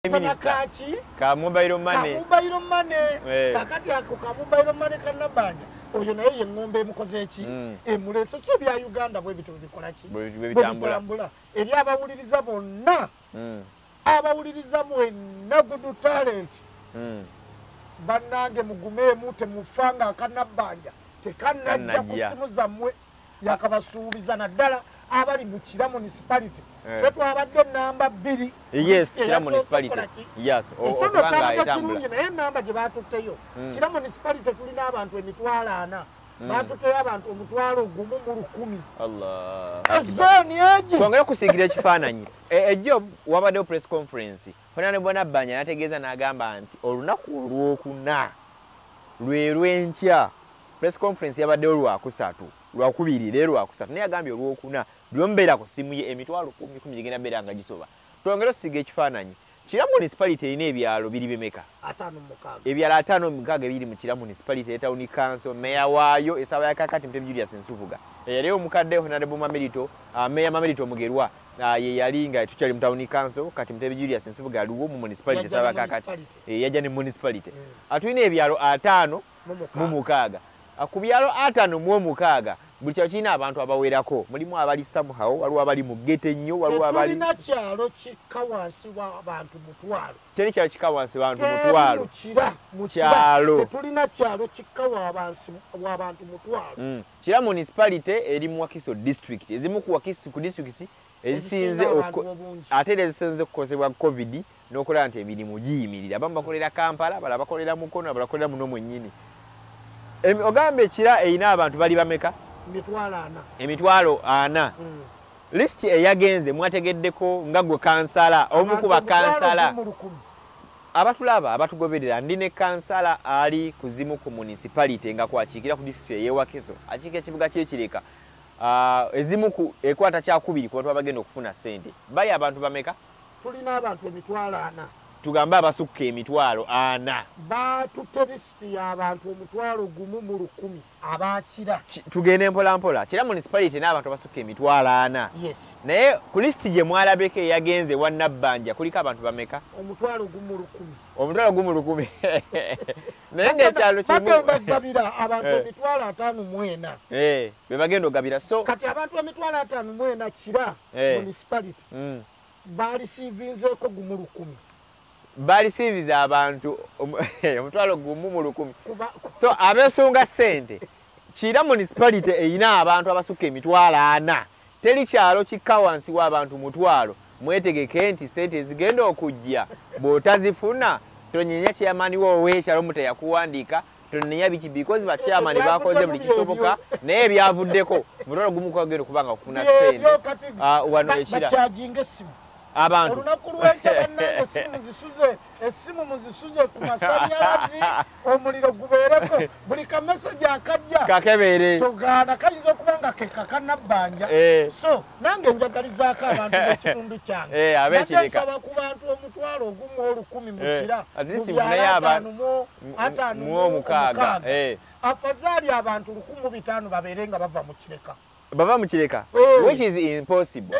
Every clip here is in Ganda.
Minister ka mobile money kakati ako ka mobile money kanabanja oyo naye yengombe mukoze eki emulese so bya Uganda bwe bitu bikola ki bwe bitambula eri abawuliriza bonna abawuliriza mwenna Good Talent bannange mugume mute mufanga kanabanja tekanajja kusimu zammwe yakabasuubiza naddala abali mu Kira municipality twabadde namba 2 yes Kira municipality yes okanga kirungi naye namba gye batutteyo Kira municipality tulina abantu 4,000 batutteyo abantu 1,100 Allah zoni eji twongere kusigira ekifaananyi ejjo wabaddewo press conference Honorable Bonabanja nategeeza n'agamba nti olunaku olwokuna lwenkya press conference yabaddewo lwakusatu lwakubiri leero lwakusatu naye agambye olwokuna lyombeera ku simu ye emitwalo 10 gigenda beera nga gisoba twongere osiga ekifaananyi Kira municipality erina ebyalo biri bimeka 5 ebyalo 5 biri mu Kira municipality ya town council meya waayo esaba ya kakati Mutebi Julius Nsubuga yali omukadde Honorable Mamerito meya Mamerito Mugerwa ye yali nga tukyali mu town council kati Mutebi Julius Nsubuga aliwo mu municipality esaba ya kakati yajja ne municipality atulina ebyalo 5 mu mukaaga ku byalo 5 mu mukaaga buli kyalo kirina abantu abawerako mulimu abali somehow waliwo abali mu gete nnyo waliwo abali tulina kyalo kikka wansi w'abantu mutwalo teri kyalo kikka wansi w'abantu mutwalo mu kyalo tetulina kyalo kikka w'abantu mutwalo Kira municipality eri mu Wakiso district ezimu ku Wakiso ku districts ezisinze ate ezisinze okukosebwa covid n'okola nti emirimu giyimirira abamu bakolera Kampala abalala bakolera Mukono abalala bakolera muno mwennyini ogambe Kira erina abantu bali bameka emitwalo 4 list eyagenze mwategeddeko nga gwe kansala omu ku bakansala abatulaba abatugoberera ndine kansala ali kuzimu ku municipality nga kwakiikira ku district y'e Wakiso akiika ekibuga ky'Ekireka ezimu ku ekwata kyakubiri ku bantu abagenda okufuna ssente bali abantu bameka tulina abantu emitwalo 4 tugamba abasukka emitwalo 4 batutte lisiti y'abantu 1,110 abakira tugende mpola Kira municipality n'abantu abasukka emitwalo 4 yes naye ku lisiti gye mwalabeko eyagenze wa Nabbanja kuliko abantu bameka 1,110 naye ng'ekyalo kimu bagabira abantu emitwalo 5 be bagenda ogabira so kati abantu emitwalo 5 Kira municipality balisiivinzeeko 1,010 balisiiviza abantu omutwalo 1,010 so abesunga ssente Kira municipality erina abantu abasukka emitwalo 4 teri kyalo kikka wansi w'abantu mutwalo mwetegeke nti ssente zigenda okujja bw'otazifuna tonyenya chairman w'ekyalo muteyakuwandiika tonyenya biki because bachairman bakoze buli kisoboka naye ebyavuddeko mutwalo gumu kwagenda okubanga okufuna ssente wano Ekira abantu olunaku lw'enkya bannange essimu muzisuze ku masanyalazi omuliro gubeereko buli kameseji akajja kakebeere togaana kayinza okuba nga ke kakanabbanja so nange njagalizaako abantu b'ekitundu kyange ab'Ekireka nsaba ku bantu 1,110 mu Kira mu 6 afazaali abantu 1,500 babeere nga bava mu Kireka bava mu Kireka which is impossible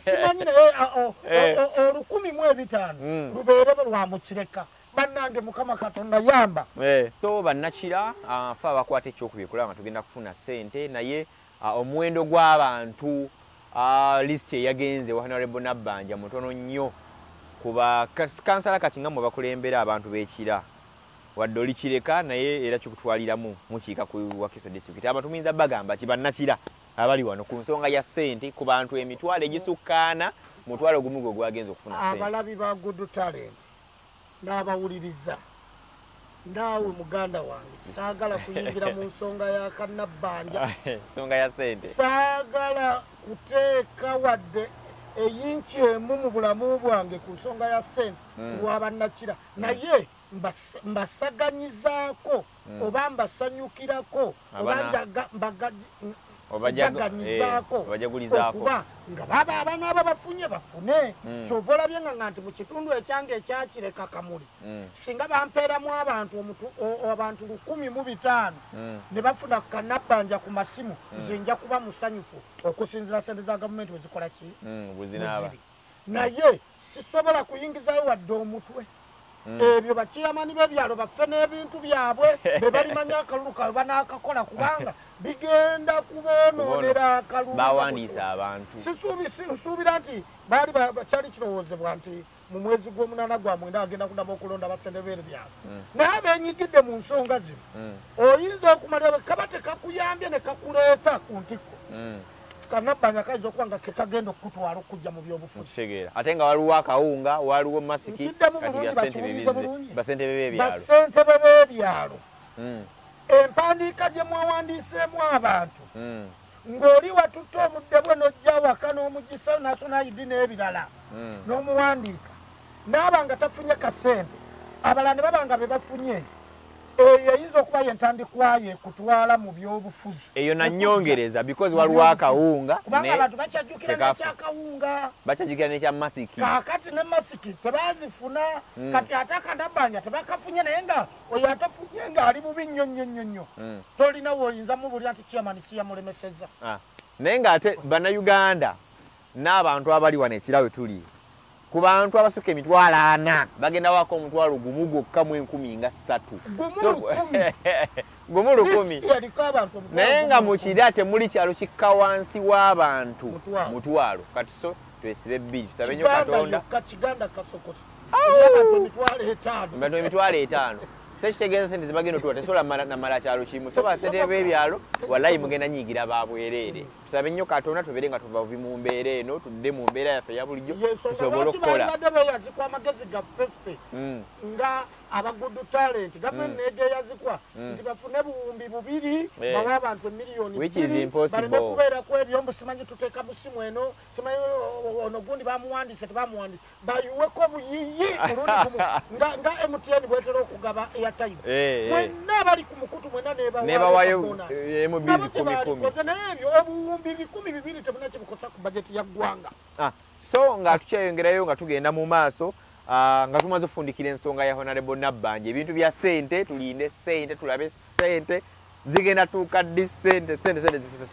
simanyi naye 1,500 lubeere lwa mu Kireka bannange Mukama Katonda yamba so bannakira fe abakwata ekyokubiri kulaba nga tugenda kufuna ssente naye omuwendo gw'abantu list eyagenze wa Honorable Nabbanja mutono nnyo kuba kansala kati nga mwe bakulembera abantu b'Ekira wadde oli Kireka naye era kikutwaliramu mukiika ku Wakiso district abantu muyinza bagamba kibannakira abali wano ku nsonga ya ssente ku bantu emitwalo egisukkaana mutwalo gumu gwe gwagenza okufuna ssente abalabi ba Good Talent n'abawuliriza naawe muganda wange saagala kuyingira mu nsonga ya Nabbanja nsonga ya ssente saagala kuteeka wadde eyinki emu mu bulamu bwange ku nsonga ya ssente lwabannakira naye mbasaganyizaako oba mbasanyukirako obajaganyizaako okuba nga baba abaana abo bafunye bafune kyova olabye nga nti mu kitundu ekyange ekyakireka Kamuli singa bampeeramu abantu 1,500 ne bafuna Nabbanja ku masimu nze nja kuba musanyufu okusinziira ssente za gavumenti wezikola ki naye sisobola kuyingizayo wadde omutwe ebyo bakiyamani b'ebyalo baffe n'ebintu byabwe be balimanya akalulu kawe banaakakola kubanga bigenda kubonoonera akalulu bawandiisa abantu nsuubira nti baali kyali kirowoozebwa nti mu mwezi gw'omunana gwa mwenda agenda kudaba okulonda basente b'ebyalo naye benyigidde mu nsonga zino oyinza okumala kaba tekakuyambye ne kakuleeta ku ntikko kanabanja kayinza okuba nga kekagenda okutwala okujja mu byobufuzi ate nga waliwo akawunga waliwo masiki basente b'ebyalo empandiika gye mwawandiiseemu abantu ng'oli watutta omudde bwe n'ojja waka n'omugisa national ID n'ebirala n'omuwandiika naaba nga tafunye kasente abalala ne baba nga be bafunye eyo eyinza okuba yentandikwayo ekutwala mu byobufuzi eyo nanyongereza because waliwo akawunga kubanga abantu bakyajjukira nekyakawunga bakyajjukira nekyamasiki kaakati ne masiki tebazifuna kati ate akanabbanja tebakafunye naye nga oyo atafunye ng'ali bubi nnyo nnyo nnyo nnyo tolina woyinza mubulira nti kiyamani siyamulemeseza naye ng'ate bannayuganda n'abantu abali wano ekirawe tuli ku bantu abasukka emitwalo 4 bagenda wako omutwalo gumu gwokka mu 13 gumu 10 naye nga mu kiri ate muli kyalo kikka wansi w'abantu mutwalo kati so twesibe bbiri tusabe nnyo Katonda kiganda kasokoso abantu emitwalo 5 sekitegeeza sente zibagenda otuwa tesobola namala kyalo kimu so basente b'ebyalo wallahi mugenda nyigira babwereere tusabe nnyo Katonda tubeere nga tuva mu mbeera eno tudde mu mbeera yaffe ya bulijjo tusobole okukola yazikwa amagezi ga ffeffe nga abagudu talent gavumenti neegeyazikwa nti bafune buwumbi 2 bawa abantu emiliyoni baleme kubeerako ebyombu simanyi tuteeka musimu eno simanyi ono gundi bamuwandiise tebamuwandiise bayiweko buyiyi mulundi gumu nga MTN bwetera okugaba airtime mwenna abali ku mukutu mwenna nebawayo mubizi 10 naye ebyo obuwumbi 1,200 temuna kibikosa ku bajeti ya ggwanga so nga tukyayongerayo nga tugenda mu maaso nga tumaze ofundikira ensonga ya Honorable Nabbanja ebintu bya sente tulinde sente tulabe sente zigenda tuuka ddi sente zifuuse